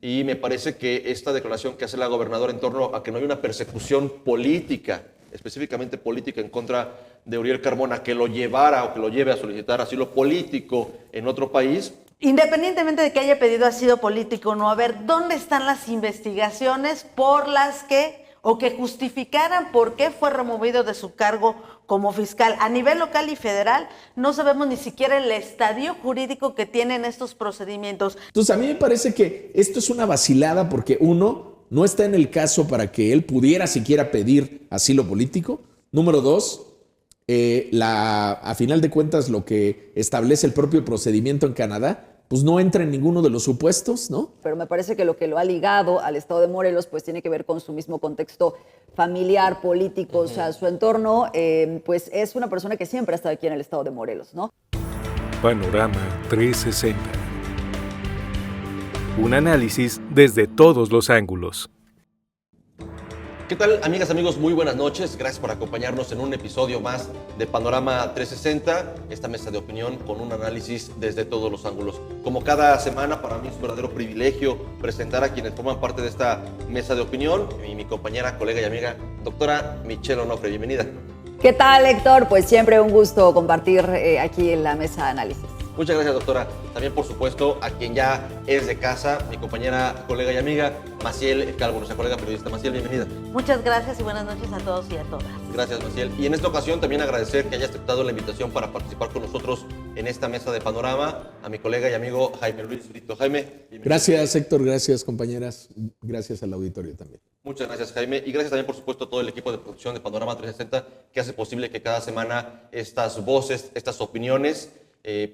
y me parece que esta declaración que hace la gobernadora en torno a que no hay una persecución política, específicamente política, en contra de Uriel Carmona, que lo llevara o que lo lleve a solicitar asilo político en otro país. Independientemente de que haya pedido asilo político o no, a ver, ¿dónde están las investigaciones por las que, o que justificaran por qué fue removido de su cargo como fiscal? A nivel local y federal, no sabemos ni siquiera el estadio jurídico que tienen estos procedimientos. Entonces, a mí me parece que esto es una vacilada porque, uno, no está en el caso para que él pudiera siquiera pedir asilo político. Número dos, a final de cuentas, lo que establece el propio procedimiento en Canadá, pues no entra en ninguno de los supuestos, ¿no? Pero me parece que lo ha ligado al estado de Morelos pues tiene que ver con su mismo contexto familiar, político, o sea, su entorno, pues es una persona que siempre ha estado aquí en el estado de Morelos, ¿no? Panorama 360. Un análisis desde todos los ángulos. ¿Qué tal, amigas, amigos? Muy buenas noches. Gracias por acompañarnos en un episodio más de Panorama 360, esta mesa de opinión con un análisis desde todos los ángulos. Como cada semana, para mí es un verdadero privilegio presentar a quienes forman parte de esta mesa de opinión, mi compañera, colega y amiga, doctora Michelle Onofre. Bienvenida. ¿Qué tal, Héctor? Pues siempre un gusto compartir aquí en la mesa de análisis. Muchas gracias, doctora. También, por supuesto, a quien ya es de casa, mi compañera, colega y amiga, Maciel Calvo, nuestra colega periodista. Maciel, bienvenida. Muchas gracias y buenas noches a todos y a todas. Gracias, Maciel. Y en esta ocasión también agradecer que haya aceptado la invitación para participar con nosotros en esta mesa de Panorama a mi colega y amigo Jaime Luis Brito. Jaime, bienvenido. Gracias, Héctor. Gracias, compañeras. Gracias al auditorio también. Muchas gracias, Jaime. Y gracias también, por supuesto, a todo el equipo de producción de Panorama 360 que hace posible que cada semana estas voces, estas opiniones,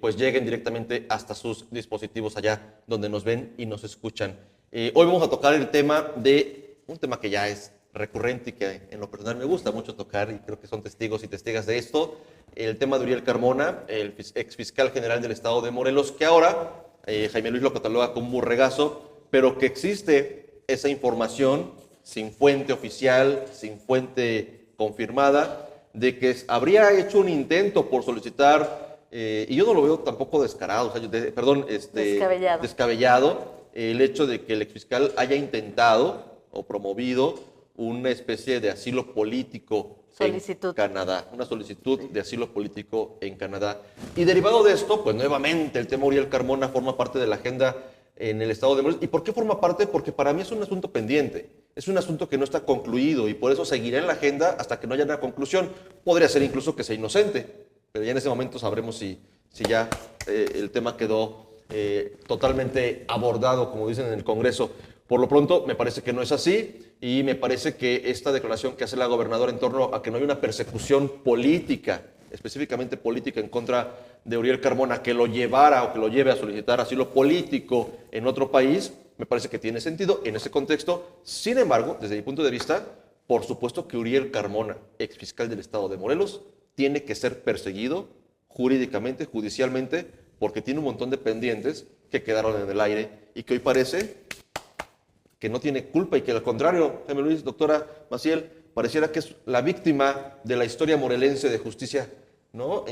pues lleguen directamente hasta sus dispositivos allá donde nos ven y nos escuchan. Hoy vamos a tocar el tema de un tema que ya es recurrente y que en lo personal me gusta mucho tocar, y creo que son testigos y testigas de esto, el tema de Uriel Carmona, el exfiscal general del estado de Morelos, que ahora Jaime Luis lo cataloga como un borregazo, pero que existe esa información sin fuente oficial, sin fuente confirmada, de que habría hecho un intento por solicitar, y yo no lo veo tampoco descarado, o sea, descabellado, el hecho de que el exfiscal haya intentado o promovido una especie de asilo político en Canadá, una solicitud de asilo político en Canadá. Y derivado de esto, pues nuevamente el tema Uriel Carmona forma parte de la agenda en el estado de Morelos. ¿Y por qué forma parte? Porque para mí es un asunto pendiente, es un asunto que no está concluido y por eso seguirá en la agenda hasta que no haya una conclusión. Podría ser incluso que sea inocente, pero ya en ese momento sabremos si ya el tema quedó totalmente abordado, como dicen en el Congreso. Por lo pronto, me parece que no es así y me parece que esta declaración que hace la gobernadora en torno a que no hay una persecución política, específicamente política, en contra de Uriel Carmona, que lo llevara o que lo lleve a solicitar asilo político en otro país, me parece que tiene sentido en ese contexto. Sin embargo, desde mi punto de vista, por supuesto que Uriel Carmona, exfiscal del estado de Morelos, tiene que ser perseguido jurídicamente, judicialmente, porque tiene un montón de pendientes que quedaron en el aire y que hoy parece que no tiene culpa y que al contrario, Jaime Luis, doctora Maciel, pareciera que es la víctima de la historia morelense de justicia, ¿no?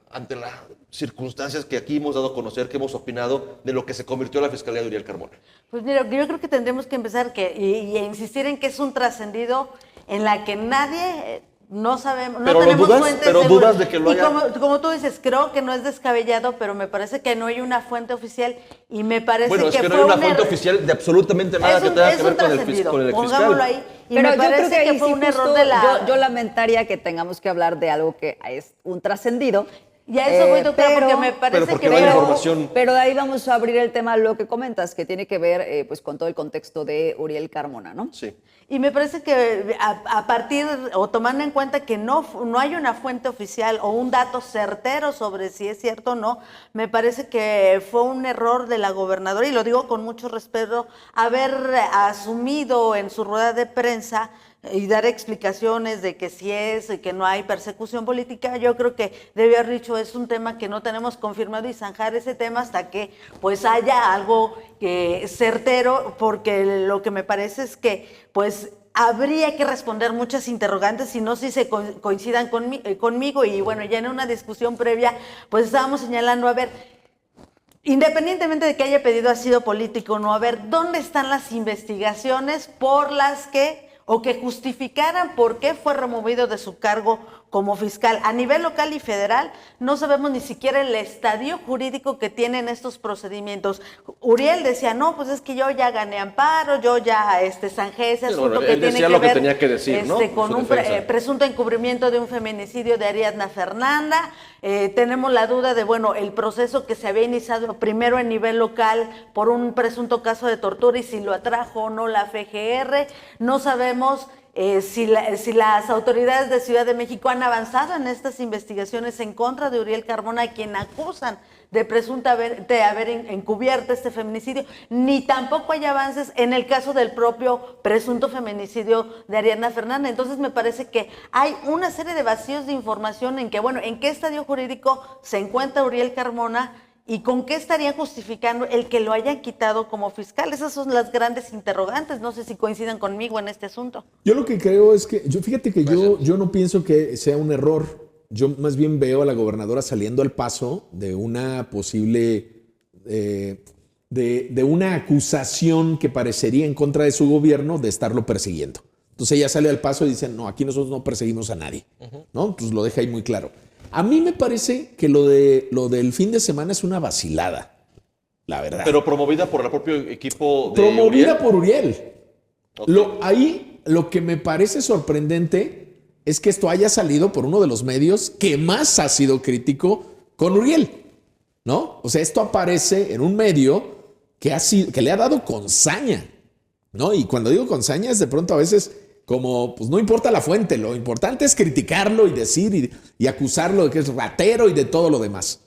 Ante las circunstancias que aquí hemos dado a conocer, que hemos opinado de lo que se convirtió la Fiscalía de Uriel Carmona. Pues mira, yo creo que tendremos que empezar y insistir en que es un trascendido en la que nadie... No sabemos, pero no tenemos fuentes seguras. Dudas de que lo haya... Y como tú dices, creo que no es descabellado, pero me parece que no hay una fuente oficial y me parece bueno, es que no hay una fuente oficial de absolutamente nada que tenga que ver con el fiscal. Pongámoslo ahí. Y pero me parece yo creo que fue un error de la... Yo lamentaría que tengamos que hablar de algo que es un trascendido. Y a eso voy, doctora, porque me parece que... no hay información. Pero de ahí vamos a abrir el tema, lo que comentas, que tiene que ver pues con todo el contexto de Uriel Carmona, ¿no? Sí. Y me parece que a partir, o tomando en cuenta que no hay una fuente oficial o un dato certero sobre si es cierto o no, me parece que fue un error de la gobernadora, y lo digo con mucho respeto, haber asumido en su rueda de prensa y dar explicaciones de que sí es y que no hay persecución política. Yo creo que debió haber dicho, es un tema que no tenemos confirmado, y zanjar ese tema hasta que pues haya algo certero, porque lo que me parece es que pues habría que responder muchas interrogantes, si no si se coincidan conmigo. Y bueno, ya en una discusión previa pues estábamos señalando, a ver, independientemente de que haya pedido asilo político o no, a ver, ¿dónde están las investigaciones por las que, o que justificaran por qué fue removido de su cargo como fiscal? A nivel local y federal, no sabemos ni siquiera el estadio jurídico que tienen estos procedimientos. Uriel decía, no, pues es que yo ya gané amparo, yo ya zanjé ese asunto que tiene que ver tenía que decir, ¿no? Con un presunto encubrimiento de un feminicidio de Ariadna Fernanda. Tenemos la duda de, bueno, el proceso que se había iniciado primero a nivel local por un presunto caso de tortura y si lo atrajo o no la FGR. No sabemos si las autoridades de Ciudad de México han avanzado en estas investigaciones en contra de Uriel Carmona, a quien acusan de presuntamente haber encubierto este feminicidio, ni tampoco hay avances en el caso del propio presunto feminicidio de Ariadna Fernanda. Entonces me parece que hay una serie de vacíos de información en que, bueno, ¿en qué estadio jurídico se encuentra Uriel Carmona? ¿Y con qué estarían justificando el que lo hayan quitado como fiscal? Esas son las grandes interrogantes. No sé si coincidan conmigo en este asunto. Yo lo que creo es que, fíjate que yo no pienso que sea un error. Yo más bien veo a la gobernadora saliendo al paso de una posible, de una acusación que parecería en contra de su gobierno de estarlo persiguiendo. Entonces ella sale al paso y dice, no, aquí nosotros no perseguimos a nadie, ¿no? Entonces lo deja ahí muy claro. A mí me parece que lo del fin de semana es una vacilada, la verdad. Pero promovida por el propio equipo de Promovida Uriel. por Uriel. Okay. Lo que me parece sorprendente es que esto haya salido por uno de los medios que más ha sido crítico con Uriel, ¿no? O sea, esto aparece en un medio que le ha dado con saña, ¿no? Y cuando digo con saña es de pronto a veces como, pues no importa la fuente, lo importante es criticarlo y decir y acusarlo de que es ratero y de todo lo demás.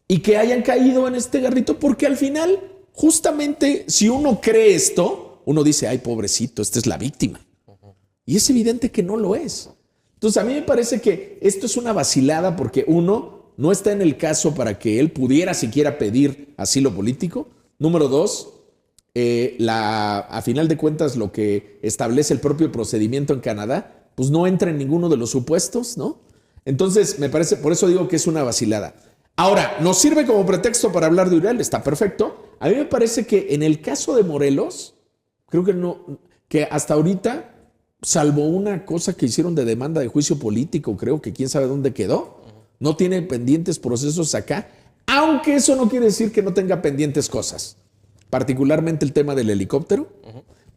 Y que hayan caído en este garrito porque al final, justamente, si uno cree esto, uno dice, ay, pobrecito, esta es la víctima. Y es evidente que no lo es. Entonces, a mí me parece que esto es una vacilada porque uno, no está en el caso para que él pudiera siquiera pedir asilo político. Número dos, a final de cuentas, lo que establece el propio procedimiento en Canadá, pues no entra en ninguno de los supuestos, ¿no? Entonces, me parece, por eso digo que es una vacilada. Ahora, ¿nos sirve como pretexto para hablar de Uriel? Está perfecto. A mí me parece que en el caso de Morelos, creo que no, que hasta ahorita, salvo una cosa que hicieron de demanda de juicio político, creo que quién sabe dónde quedó, no tiene pendientes procesos acá, aunque eso no quiere decir que no tenga pendientes cosas. Particularmente el tema del helicóptero,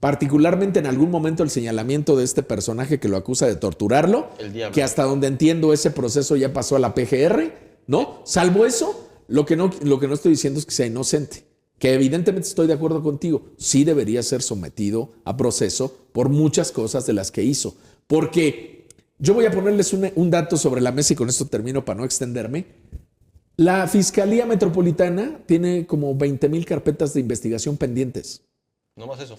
particularmente en algún momento el señalamiento de este personaje que lo acusa de torturarlo, que hasta donde entiendo ese proceso ya pasó a la PGR, ¿no? Salvo eso, lo que no estoy diciendo es que sea inocente, que evidentemente estoy de acuerdo contigo, sí debería ser sometido a proceso por muchas cosas de las que hizo, porque yo voy a ponerles un dato sobre la mesa y con esto termino para no extenderme. La Fiscalía Metropolitana tiene como 20,000 carpetas de investigación pendientes. No más eso.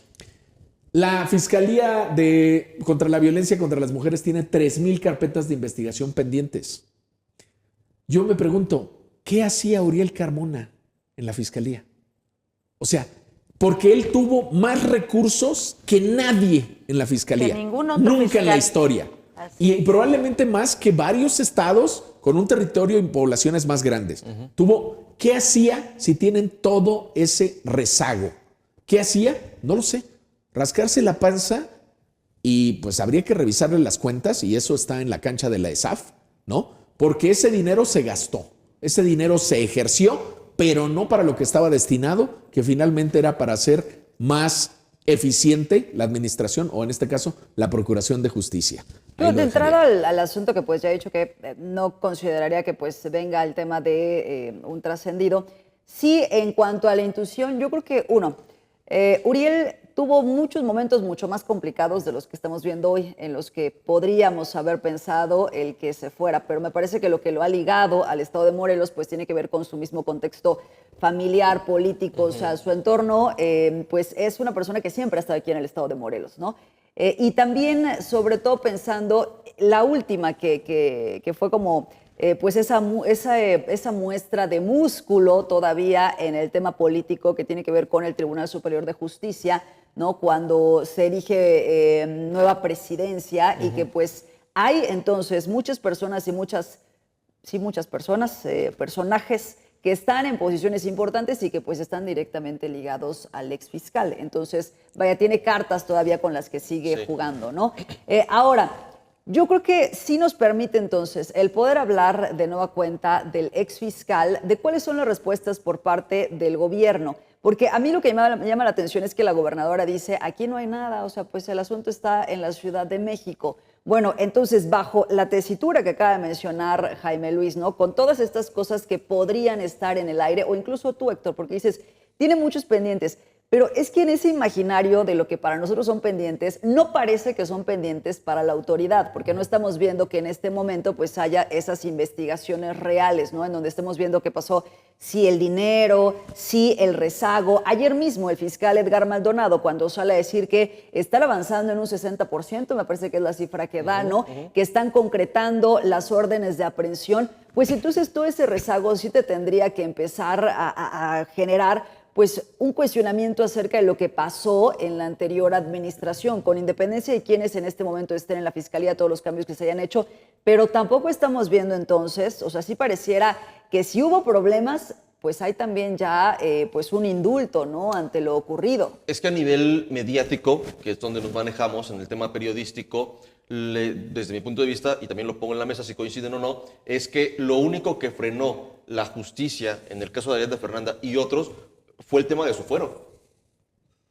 La Fiscalía contra la Violencia contra las Mujeres tiene 3,000 carpetas de investigación pendientes. Yo me pregunto, ¿qué hacía Uriel Carmona en la Fiscalía? O sea, porque él tuvo más recursos que nadie en la Fiscalía. Que ningún otro Nunca fiscal. en la historia. Y probablemente más que varios estados con un territorio y poblaciones más grandes. ¿Qué hacía si tienen todo ese rezago? ¿Qué hacía? No lo sé. Rascarse la panza y pues habría que revisarle las cuentas y eso está en la cancha de la ESAF, ¿no? Porque ese dinero se gastó, ese dinero se ejerció, pero no para lo que estaba destinado, que finalmente era para hacer más eficiente la administración o en este caso la Procuración de Justicia. Pero de entrada al asunto que pues ya he dicho que no consideraría que pues venga el tema de un trascendido. Sí, en cuanto a la intuición, yo creo que Uriel tuvo muchos momentos mucho más complicados de los que estamos viendo hoy, en los que podríamos haber pensado el que se fuera, pero me parece que lo que lo ha ligado al estado de Morelos pues tiene que ver con su mismo contexto familiar, político, o sea, su entorno pues es una persona que siempre ha estado aquí en el estado de Morelos, ¿no? Y también, sobre todo pensando, la última que fue como pues esa muestra de músculo todavía en el tema político que tiene que ver con el Tribunal Superior de Justicia, ¿no? Cuando se erige nueva presidencia y que pues hay entonces muchas personas y personajes que están en posiciones importantes y que pues están directamente ligados al exfiscal. Entonces, vaya, tiene cartas todavía con las que sigue jugando, ¿no? Ahora, yo creo que sí nos permite entonces el poder hablar de nueva cuenta del exfiscal, de cuáles son las respuestas por parte del gobierno. Porque a mí lo que me llama la atención es que la gobernadora dice, aquí no hay nada, o sea, pues el asunto está en la Ciudad de México. Bueno, entonces, bajo la tesitura que acaba de mencionar Jaime Luis, ¿no? Con todas estas cosas que podrían estar en el aire, o incluso tú, Héctor, porque dices, tiene muchos pendientes, pero es que en ese imaginario de lo que para nosotros son pendientes, no parece que son pendientes para la autoridad, porque no estamos viendo que en este momento pues haya esas investigaciones reales, ¿no? En donde estemos viendo qué pasó, si el dinero, si el rezago. Ayer mismo el fiscal Edgar Maldonado, cuando sale a decir que están avanzando en un 60%, me parece que es la cifra que da, ¿no? Que están concretando las órdenes de aprehensión, pues entonces todo ese rezago sí te tendría que empezar a generar pues un cuestionamiento acerca de lo que pasó en la anterior administración, con independencia de quienes en este momento estén en la fiscalía, todos los cambios que se hayan hecho, pero tampoco estamos viendo entonces, o sea, sí pareciera que si hubo problemas, pues hay también ya pues un indulto, ¿no?, ante lo ocurrido. Es que a nivel mediático, que es donde nos manejamos en el tema periodístico, desde mi punto de vista, y también lo pongo en la mesa si coinciden o no, es que lo único que frenó la justicia en el caso de Ariadna Fernanda y otros fue el tema de su fuero.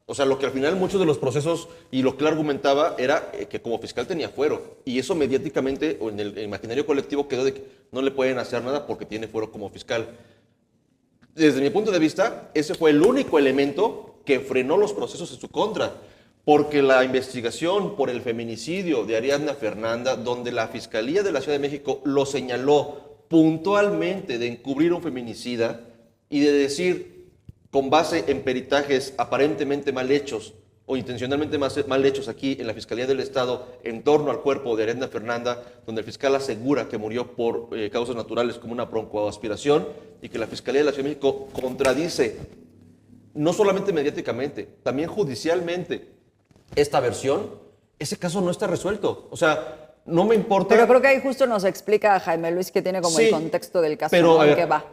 O sea, lo que al final muchos de los procesos y lo que él argumentaba era que como fiscal tenía fuero. Y eso mediáticamente o en el imaginario colectivo quedó de que no le pueden hacer nada porque tiene fuero como fiscal. Desde mi punto de vista, ese fue el único elemento que frenó los procesos en su contra. Porque la investigación por el feminicidio de Ariadna Fernanda, donde la Fiscalía de la Ciudad de México lo señaló puntualmente de encubrir un feminicida y de decir, con base en peritajes aparentemente mal hechos o intencionalmente mal hechos aquí en la Fiscalía del Estado en torno al cuerpo de Ariadna Fernanda, donde el fiscal asegura que murió por causas naturales como una broncoaspiración y que la Fiscalía de la Ciudad de México contradice, no solamente mediáticamente, también judicialmente, esta versión, ese caso no está resuelto. O sea, no me importa... Pero creo que ahí justo nos explica Jaime Luis que tiene como el contexto del caso, pero, ¿no? ¿En qué va?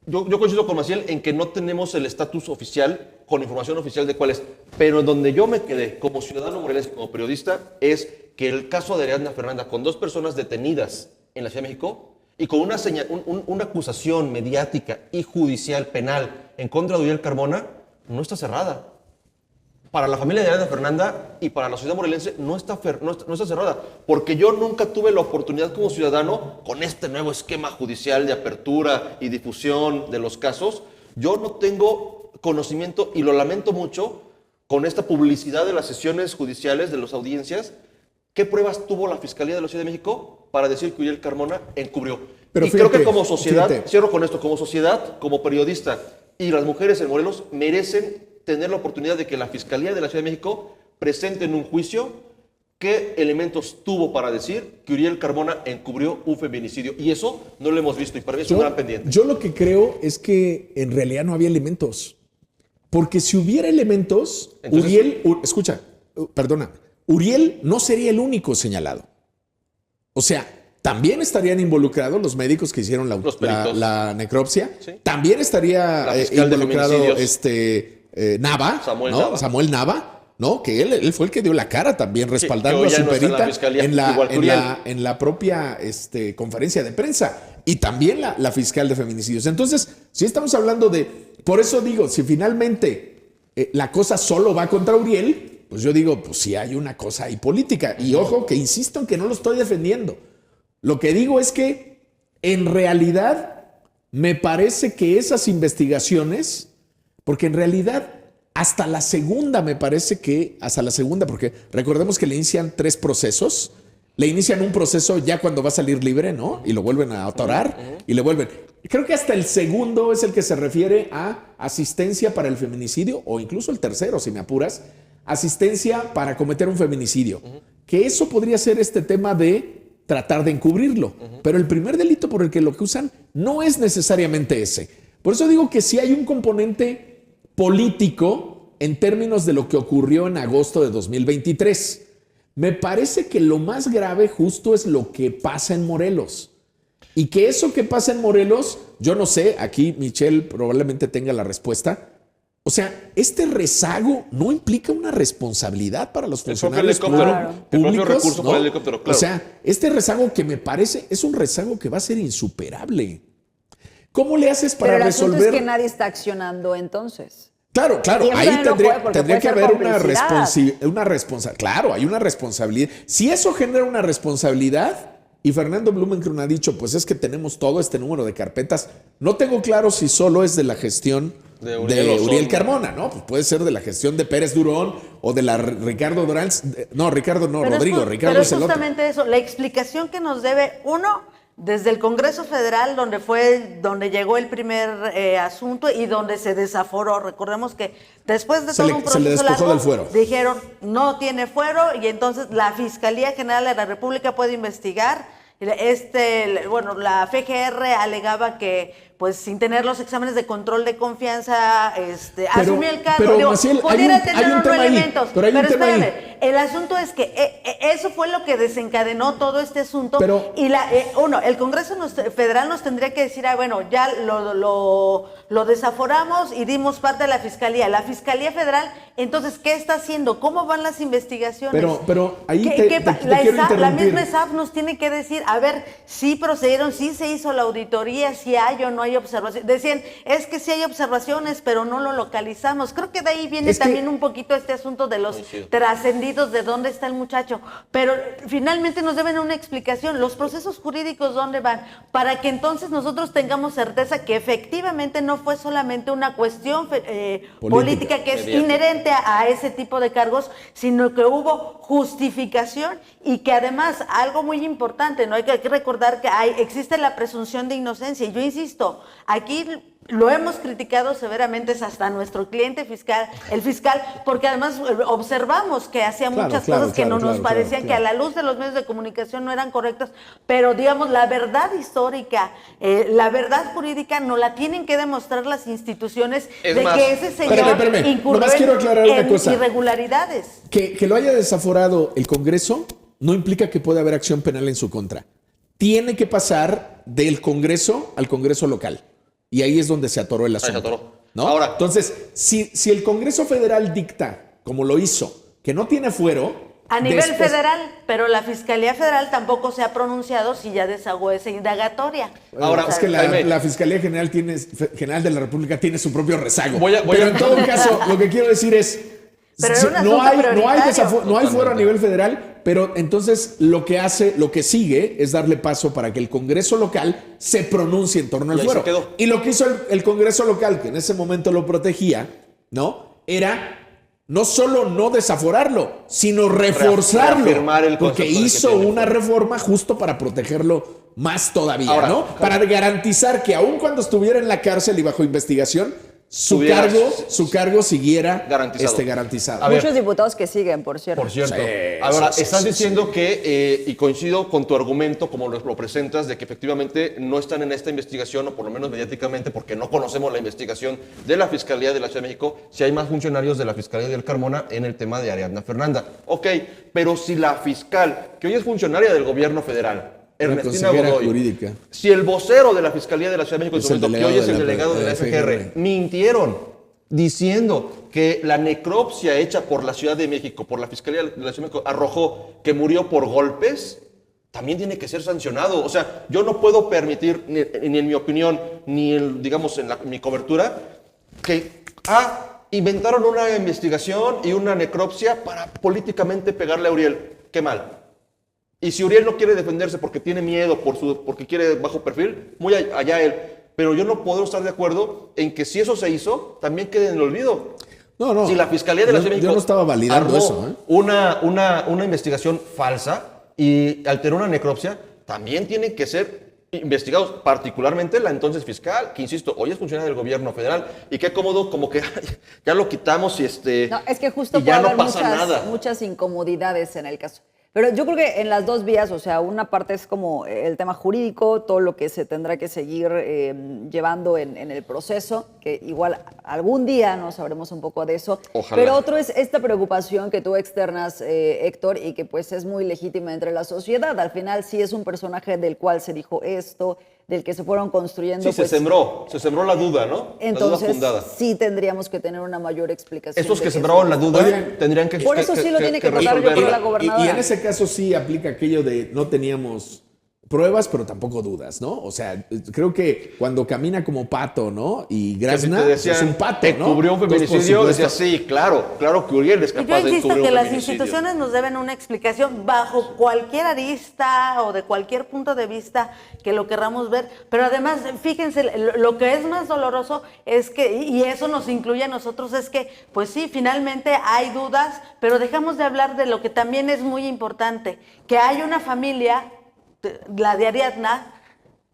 Yo coincido con Maciel en que no tenemos el estatus oficial con información oficial de cuál es, pero en donde yo me quedé como ciudadano morelense, como periodista, es que el caso de Ariadna Fernanda, con 2 personas detenidas en la Ciudad de México y con una acusación mediática y judicial penal en contra de Uriel Carmona, no está cerrada. Para la familia de Ariadna Fernanda y para la sociedad morelense no está cerrada, porque yo nunca tuve la oportunidad como ciudadano, con este nuevo esquema judicial de apertura y difusión de los casos, yo no tengo conocimiento, y lo lamento mucho, con esta publicidad de las sesiones judiciales, de las audiencias, ¿qué pruebas tuvo la Fiscalía de la Ciudad de México para decir que Uriel Carmona encubrió? Pero creo que como sociedad, cierro con esto, como sociedad, como periodista, y las mujeres en Morelos merecen tener la oportunidad de que la Fiscalía de la Ciudad de México presente en un juicio qué elementos tuvo para decir que Uriel Carmona encubrió un feminicidio. Y eso no lo hemos visto y para mí es un gran pendiente. Yo lo que creo es que en realidad no había elementos. Porque si hubiera elementos, entonces, Uriel no sería el único señalado. O sea, también estarían involucrados los médicos que hicieron la necropsia. ¿Sí? También estaría involucrado Nava, Samuel Nava, ¿no? Que él fue el que dio la cara también, respaldando a su perita en la propia conferencia de prensa. Y también la fiscal de feminicidios. Entonces, si estamos hablando de... Por eso digo, si finalmente la cosa solo va contra Uriel, pues yo digo, pues sí hay una cosa ahí política. Y ojo, que insisto en que no lo estoy defendiendo. Lo que digo es que, en realidad, me parece que esas investigaciones... Porque en realidad, hasta la segunda, porque recordemos que le inician 3 procesos. Le inician un proceso ya cuando va a salir libre, ¿no? Y lo vuelven a atorar y le vuelven. Creo que hasta el segundo es el que se refiere a asistencia para el feminicidio, o incluso el tercero, si me apuras, asistencia para cometer un feminicidio. Que eso podría ser este tema de tratar de encubrirlo. Pero el primer delito por el que lo acusan no es necesariamente ese. Por eso digo que sí hay un componente político en términos de lo que ocurrió en agosto de 2023. Me parece que lo más grave justo es lo que pasa en Morelos. Y que eso que pasa en Morelos, yo no sé, aquí Michelle probablemente tenga la respuesta. O sea, este rezago no implica una responsabilidad para los funcionarios públicos. El propio recurso por el helicóptero, claro. O sea, este rezago que me parece es un rezago que va a ser insuperable. ¿Cómo le haces para Pero el resolver? asunto es que nadie está accionando entonces. Claro, Y ahí eso no tendría que haber una complicidad. responsabilidad. Claro, hay una responsabilidad. Si eso genera una responsabilidad, y Fernando Blumenkron ha dicho, pues es que tenemos todo este número de carpetas, no tengo claro si solo es de la gestión de Uriel Carmona, ¿no? Pues puede ser de la gestión de Pérez Durón o de la Ricardo Durán. No, Ricardo no, Pero Rodrigo, Ricardo pero es es el otro. justamente eso, la explicación que nos debe, uno, desde el Congreso Federal, donde llegó el primer asunto y donde se desaforó. Recordemos que después de todo un se le proceso despojó largo, del fuero. dijeron no tiene fuero y entonces la Fiscalía General de la República puede investigar. La FGR alegaba que, pues, sin tener los exámenes de control de confianza, asumió el cargo. Pero, Digo, Maciel, pudiera hay tener un unos tema ahí, elementos. pero hay un tema ahí. Espérame, el asunto es que eso fue lo que desencadenó todo este asunto. Pero- y el Congreso Federal nos tendría que decir, ya lo desaforamos y dimos parte de la Fiscalía. La Fiscalía Federal, entonces, ¿qué está haciendo? ¿Cómo van las investigaciones? Pero ahí ¿Qué- te qué pa- quiero la interrumpir. misma ESAF nos tiene que decir, a ver, sí procedieron, sí se hizo la auditoría, si hay o no hay observación. Decían, es que sí hay observaciones, pero no lo localizamos. Creo que de ahí viene Es que- también un poquito este asunto de los trascendidos, de dónde está el muchacho. Pero finalmente nos deben una explicación. Los procesos jurídicos, ¿dónde van? Para que entonces nosotros tengamos certeza que efectivamente no fue solamente una cuestión política que es inherente a ese tipo de cargos, sino que hubo justificación y que además, algo muy importante, ¿no? Hay que recordar que existe la presunción de inocencia. Y yo insisto, aquí lo hemos criticado severamente, es hasta nuestro cliente fiscal, el fiscal, porque además observamos que hacía muchas cosas que no nos parecían, que a la luz de los medios de comunicación no eran correctas, pero digamos, la verdad histórica, la verdad jurídica, nos la tienen que demostrar las instituciones que ese señor Espérame, incurrió nomás quiero aclarar una en cosa. irregularidades. Que lo haya desaforado el Congreso no implica que pueda haber acción penal en su contra. Tiene que pasar del Congreso al Congreso local. Y ahí es donde se atoró el asunto. Se atoró. ¿No? Ahora, entonces, si el Congreso Federal dicta, como lo hizo, que no tiene fuero... A nivel federal, pero la Fiscalía Federal tampoco se ha pronunciado si ya desahogó esa indagatoria. Ahora, es que Jaime, la Fiscalía General de la República tiene su propio rezago. Pero en todo caso, lo que quiero decir es... Pero era un asunto no hay fuero a nivel federal, pero entonces lo que sigue es darle paso para que el Congreso local se pronuncie en torno al fuero. Y lo que hizo el Congreso local, que en ese momento lo protegía, ¿no? Era no solo no desaforarlo, sino reforzarlo, porque hizo una reforma justo para protegerlo más todavía, ahora, ¿no? Para garantizar que aun cuando estuviera en la cárcel y bajo investigación, su cargo siguiera garantizado. Muchos diputados que siguen, por cierto. Sí, ahora, estás diciendo que, y coincido con tu argumento, como lo presentas, de que efectivamente no están en esta investigación, o por lo menos mediáticamente, porque no conocemos la investigación de la Fiscalía de la Ciudad de México, si hay más funcionarios de la Fiscalía de Carmona en el tema de Ariadna Fernanda. Ok, pero si la fiscal, que hoy es funcionaria del gobierno federal, Ernestina Godoy, jurídica. Si el vocero de la Fiscalía de la Ciudad de México, que hoy es el delegado de la FGR, mintieron diciendo que la necropsia hecha por la Ciudad de México, por la Fiscalía de la Ciudad de México, arrojó que murió por golpes, también tiene que ser sancionado. O sea, yo no puedo permitir, ni en mi opinión, ni digamos en mi cobertura, que inventaron una investigación y una necropsia para políticamente pegarle a Uriel. Qué mal. Y si Uriel no quiere defenderse porque tiene miedo, porque quiere bajo perfil, muy allá él. Pero yo no puedo estar de acuerdo en que si eso se hizo, también quede en el olvido. No. Si la Fiscalía de la Ciudad de México yo no estaba validando eso, ¿eh? una investigación falsa y alteró una necropsia, también tienen que ser investigados, particularmente la entonces fiscal, que insisto, hoy es funcionaria del gobierno federal, y qué cómodo, como que ya lo quitamos y No, es que justo y ya puede no haber pasa nada. muchas incomodidades en el caso. Pero yo creo que en las dos vías, o sea, una parte es como el tema jurídico, todo lo que se tendrá que seguir llevando en el proceso, que igual algún día no sabremos un poco de eso. Ojalá. Pero otro es esta preocupación que tú externas, Héctor, y que pues es muy legítima entre la sociedad. Al final sí es un personaje del cual se dijo esto, del que se fueron construyendo. Sí, pues, se sembró la duda, ¿no? Entonces, la duda fundada. sí tendríamos que tener una mayor explicación. Estos de que sembraron la duda Oigan, tendrían que por eso sí lo tiene que tocar, yo resolverla. creo, la gobernadora. Y en ese caso sí aplica aquello de no teníamos pruebas, pero tampoco dudas, ¿no? O sea, creo que cuando camina como pato, ¿no? Y Que si grazna te decían, es un pato, te ¿no? cubrió un Entonces, por feminicidio, supuesto, decías, sí, claro que Uriel es Y capaz yo de insisto encubrir que un las feminicidio. instituciones nos deben una explicación bajo cualquier arista o de cualquier punto de vista que lo querramos ver, pero además, fíjense, lo que es más doloroso es que, y eso nos incluye a nosotros, es que, pues sí, finalmente hay dudas, pero dejamos de hablar de lo que también es muy importante, que hay una familia, la de Ariadna,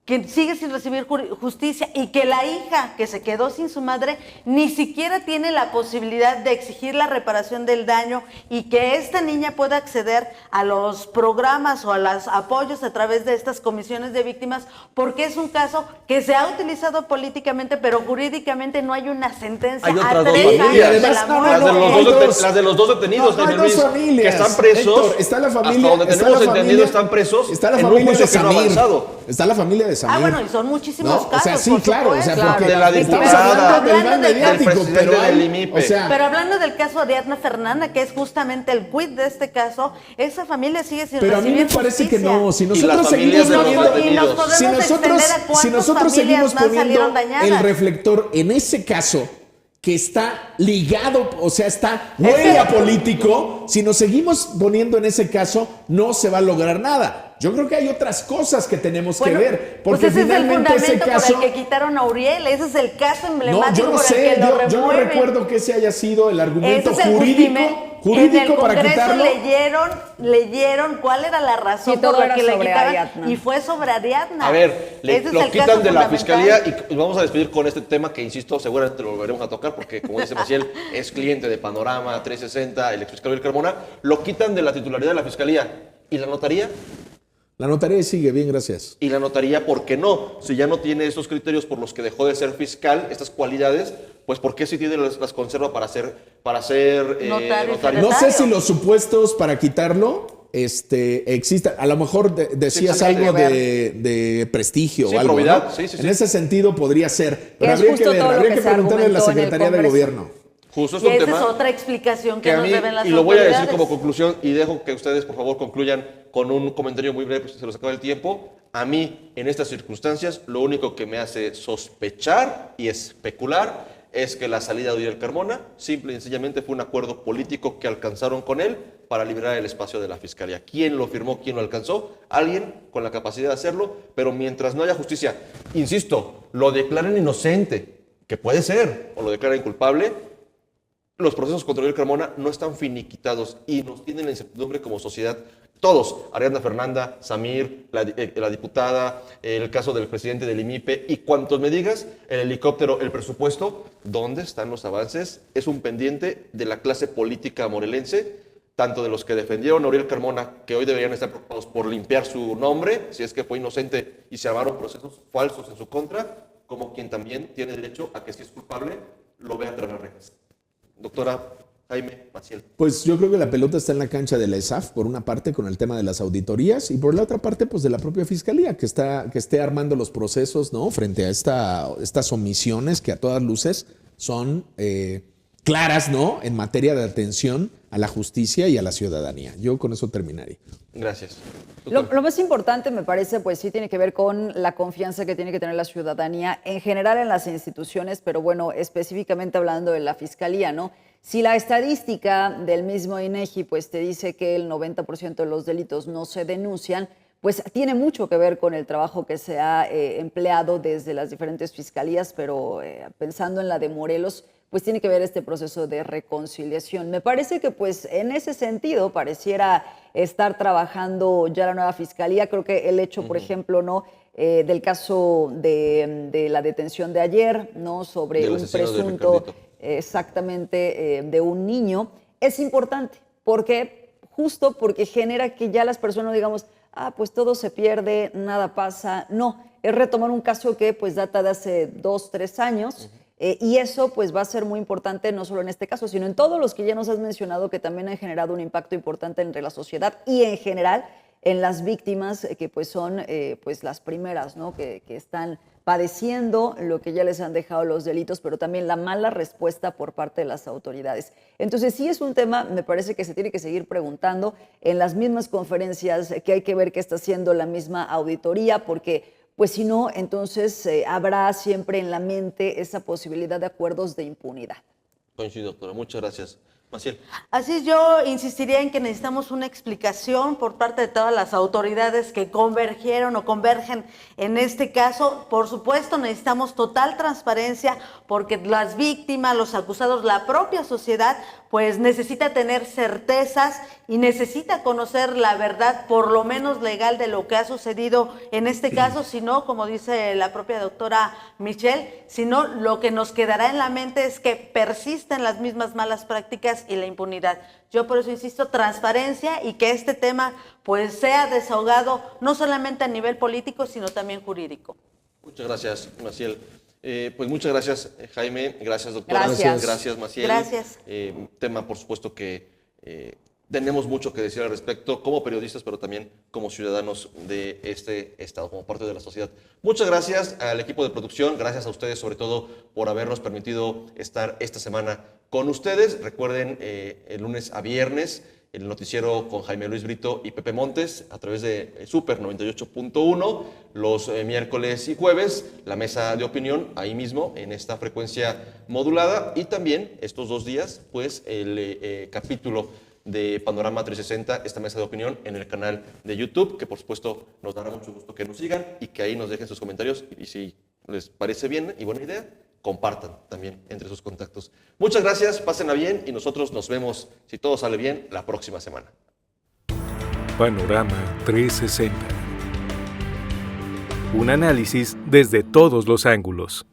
que sigue sin recibir justicia y que la hija que se quedó sin su madre ni siquiera tiene la posibilidad de exigir la reparación del daño y que esta niña pueda acceder a los programas o a los apoyos a través de estas comisiones de víctimas, porque es un caso que se ha utilizado políticamente, pero jurídicamente no hay una sentencia Hay a otras dos 3 años familias. de la Además, no, muerte. Las de los dos detenidos, No, hay Jaime dos Luis, familias, que están presos. Héctor, está la familia, hasta donde está tenemos la entendido, familia, están presos está la en un familia de juicio que no ha Samir. avanzado. Está la familia de Samir. Ah, bueno, y son muchísimos ¿no? casos, O sea, sí, por claro, o sea, supuesto. porque De la estamos diputada, hablando del mal hablando del mediático, presidente pero del hay, IMIPE. o sea, Pero hablando del caso de Ariadna Fernanda, que es justamente el quid de este caso, esa familia sigue sin pero a recibir mí me parece justicia. que no, si las nosotros familias seguimos de los poniendo, detenidos. Y nos si podemos nosotros, extender a cuántas si nosotros familias seguimos más poniendo salieron dañadas. el reflector en ese caso que está ligado, o sea, está huele a político, si nos seguimos poniendo en ese caso, no se va a lograr nada. Yo creo que hay otras cosas que tenemos que ver, porque pues ese es el finalmente fundamento ese caso... por el que quitaron a Uriel, ese es el caso No, emblemático yo no por sé, el que lo yo no remueven. recuerdo que ese haya sido el argumento Ese es el jurídico en el para Congreso quitarlo. leyeron cuál era la razón Sí, todo por la era que le sobre quitaban, Ariadna. y fue sobre Ariadna. A ver, Ese es lo el quitan caso de la fundamental. fiscalía y vamos a despedir con este tema que, insisto, seguramente lo volveremos a tocar porque, como dice Maciel, es cliente de Panorama 360, el exfiscal Uriel Carmona. Lo quitan de la titularidad de la fiscalía. ¿Y la notaría? La notaría sigue bien, gracias. ¿Y la notaría por qué no? Si ya no tiene esos criterios por los que dejó de ser fiscal, estas cualidades, pues ¿por qué si tiene las conserva para ser Notario. notario? No sé si los supuestos para quitarlo existen. A lo mejor decías Sí, algo tendría de prestigio Sí, o algo, probidad, ¿no? sí, sí, En sí. ese sentido podría ser. Pero Es habría que justo ver, todo lo habría que que se preguntarle a la argumentó en el Secretaría de Congreso. Gobierno. Justo es Y un esa tema es otra explicación que a nos mí, deben las y lo voy a decir autoridades. como conclusión, y dejo que ustedes, por favor, concluyan con un comentario muy breve, pues se los acaba el tiempo. A mí, en estas circunstancias, lo único que me hace sospechar y especular es que la salida de Uriel Carmona simple y sencillamente fue un acuerdo político que alcanzaron con él para liberar el espacio de la Fiscalía. ¿Quién lo firmó? ¿Quién lo alcanzó? Alguien con la capacidad de hacerlo, pero mientras no haya justicia, insisto, lo declaren inocente, que puede ser, o lo declaren culpable, los procesos contra Uriel Carmona no están finiquitados y nos tienen la incertidumbre como sociedad. Todos, Ariadna Fernanda, Samir, la diputada, el caso del presidente del IMIPE y cuantos me digas, el helicóptero, el presupuesto, ¿dónde están los avances? Es un pendiente de la clase política morelense, tanto de los que defendieron a Uriel Carmona, que hoy deberían estar preocupados por limpiar su nombre, si es que fue inocente y se armaron procesos falsos en su contra, como quien también tiene derecho a que si es culpable, lo vea tras las rejas. Doctora Jaime Maciel. Pues yo creo que la pelota está en la cancha de la ESAF, por una parte con el tema de las auditorías y por la otra parte pues de la propia Fiscalía, que esté armando los procesos, ¿no? Frente a estas omisiones que a todas luces son claras, ¿no? En materia de atención a la justicia y a la ciudadanía. Yo con eso terminaría. Gracias. Lo más importante, me parece, pues sí tiene que ver con la confianza que tiene que tener la ciudadanía en general en las instituciones, pero bueno, específicamente hablando de la Fiscalía, ¿no? Si la estadística del mismo INEGI pues te dice que el 90% de los delitos no se denuncian, pues tiene mucho que ver con el trabajo que se ha empleado desde las diferentes fiscalías, pero pensando en la de Morelos, pues tiene que ver este proceso de reconciliación. Me parece que pues en ese sentido pareciera estar trabajando ya la nueva fiscalía. Creo que el hecho, por ejemplo, ¿no? Del caso de la detención de ayer, ¿no? Sobre un presunto, exactamente, de un niño, es importante porque justo porque genera que ya las personas digamos, pues todo se pierde, nada pasa. No, es retomar un caso que pues data de hace 2, 3 años. Y eso pues va a ser muy importante no solo en este caso, sino en todos los que ya nos has mencionado que también han generado un impacto importante entre la sociedad y en general en las víctimas que pues son pues las primeras, ¿no? que están padeciendo lo que ya les han dejado los delitos, pero también la mala respuesta por parte de las autoridades. Entonces sí es un tema, me parece que se tiene que seguir preguntando en las mismas conferencias, que hay que ver qué está haciendo la misma auditoría, porque pues si no, entonces habrá siempre en la mente esa posibilidad de acuerdos de impunidad. Coincido, doctora. Muchas gracias. Maciel. Así yo insistiría en que necesitamos una explicación por parte de todas las autoridades que convergieron o convergen en este caso. Por supuesto, necesitamos total transparencia porque las víctimas, los acusados, la propia sociedad, pues necesita tener certezas y necesita conocer la verdad, por lo menos legal, de lo que ha sucedido en este caso, si no, como dice la propia doctora Michelle, sino lo que nos quedará en la mente es que persisten las mismas malas prácticas y la impunidad. Yo por eso insisto, transparencia y que este tema pues sea desahogado no solamente a nivel político, sino también jurídico. Muchas gracias, Maciel. Pues muchas gracias, Jaime. Gracias, doctora. Gracias, Maciel. Gracias. Tema, por supuesto, que tenemos mucho que decir al respecto como periodistas, pero también como ciudadanos de este estado, como parte de la sociedad. Muchas gracias al equipo de producción, gracias a ustedes sobre todo por habernos permitido estar esta semana con ustedes. Recuerden, el lunes a viernes, el noticiero con Jaime Luis Brito y Pepe Montes a través de Super 98.1, los miércoles y jueves, la mesa de opinión ahí mismo en esta frecuencia modulada, y también estos 2 días, pues el capítulo de Panorama 360, esta mesa de opinión en el canal de YouTube, que por supuesto nos dará mucho gusto que nos sigan y que ahí nos dejen sus comentarios, y si les parece bien y buena idea, compartan también entre sus contactos. Muchas gracias, pásenla bien y nosotros nos vemos, si todo sale bien, la próxima semana. Panorama 360. Un análisis desde todos los ángulos.